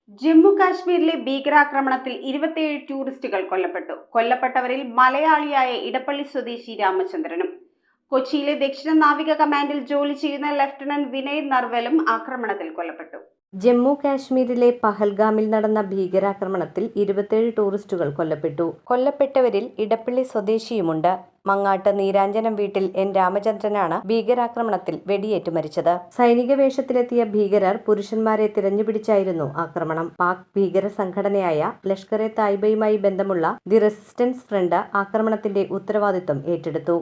ജമ്മു കാശ്മീരിലെ ഭീകരാക്രമണത്തിൽ 27 ടൂറിസ്റ്റുകൾ കൊല്ലപ്പെട്ടു. കൊല്ലപ്പെട്ടവരിൽ മലയാളിയായ ഇടപ്പള്ളി സ്വദേശി രാമചന്ദ്രനും കൊച്ചിയിലെ ദക്ഷിണ നാവിക കമാൻഡിൽ ജോലി ചെയ്യുന്ന ലഫ്റ്റനന്റ് വിനയ് നർവലും ആക്രമണത്തിൽ കൊല്ലപ്പെട്ടു. ജമ്മു കാശ്മീരിലെ പഹൽഗാമിൽ നടന്ന ഭീകരാക്രമണത്തിൽ 27 ടൂറിസ്റ്റുകൾ കൊല്ലപ്പെട്ടു. കൊല്ലപ്പെട്ടവരിൽ ഇടപ്പള്ളി സ്വദേശിയുമുണ്ട്. മങ്ങാട്ട് നീരാഞ്ജനം വീട്ടിൽ എൻ രാമചന്ദ്രനാണ് ഭീകരാക്രമണത്തിൽ വെടിയേറ്റ് മരിച്ചത്. സൈനിക വേഷത്തിലെത്തിയ ഭീകരർ പുരുഷന്മാരെ തിരഞ്ഞുപിടിച്ചായിരുന്നു ആക്രമണം. പാക് ഭീകര സംഘടനയായ ലഷ്കർ-എ തായിബയുമായി ബന്ധമുള്ള ദി റെസിസ്റ്റൻസ് ഫ്രണ്ട് ആക്രമണത്തിന്റെ ഉത്തരവാദിത്വം ഏറ്റെടുത്തു.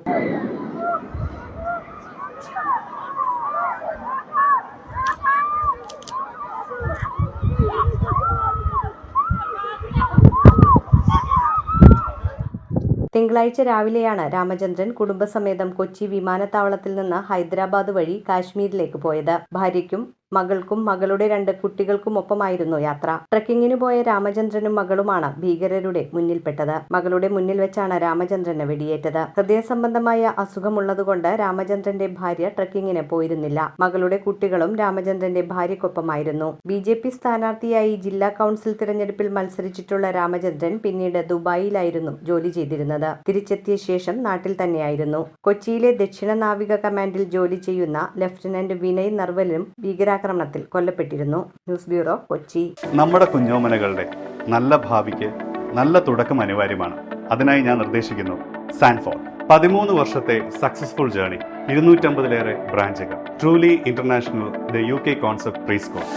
തിങ്കളാഴ്ച രാവിലെയാണ് രാമചന്ദ്രൻ കുടുംബസമേതം കൊച്ചി വിമാനത്താവളത്തിൽ നിന്ന് ഹൈദരാബാദ് വഴി കാശ്മീരിലേക്ക് പോയത്. ഭാര്യയ്ക്കും മകൾക്കും മകളുടെ 2 കുട്ടികൾക്കുമൊപ്പമായിരുന്നു യാത്ര. ട്രക്കിങ്ങിനു പോയ രാമചന്ദ്രനും മകളുമാണ് ഭീകരരുടെ മുന്നിൽപ്പെട്ടത്. മകളുടെ മുന്നിൽ വെച്ചാണ് രാമചന്ദ്രന് വെടിയേറ്റത്. ഹൃദയ സംബന്ധമായ അസുഖമുള്ളതുകൊണ്ട് രാമചന്ദ്രന്റെ ഭാര്യ ട്രക്കിങ്ങിന് പോയിരുന്നില്ല. മകളുടെ കുട്ടികളും രാമചന്ദ്രന്റെ ഭാര്യയ്ക്കൊപ്പമായിരുന്നു. BJP സ്ഥാനാർത്ഥിയായി ജില്ലാ കൗൺസിൽ തിരഞ്ഞെടുപ്പിൽ മത്സരിച്ചിട്ടുള്ള രാമചന്ദ്രൻ പിന്നീട് ദുബായിലായിരുന്നു ജോലി ചെയ്തിരുന്നത്. തിരിച്ചെത്തിയ ശേഷം നാട്ടിൽ തന്നെയായിരുന്നു. കൊച്ചിയിലെ ദക്ഷിണ നാവിക കമാൻഡിൽ ജോലി ചെയ്യുന്ന ലഫ്റ്റനന്റ് വിനയ് നർവലും ഭീകരാക്രമണത്തിൽ കൊല്ലപ്പെട്ടിരുന്നു. News bureau, Kochi. നമ്മുടെ കുഞ്ഞോമനകളുടെ നല്ല ഭാവിക്ക് നല്ല തുടക്കം അനിവാര്യമാണ്. അതിനായി ഞാൻ നിർദ്ദേശിക്കുന്നു സാൻഫോർഡ്. 13 വർഷത്തെ സക്സസ്ഫുൾ ജേർണി, 250-ലേറെ ബ്രാഞ്ചുകൾ, truly international, the UK concept pre school.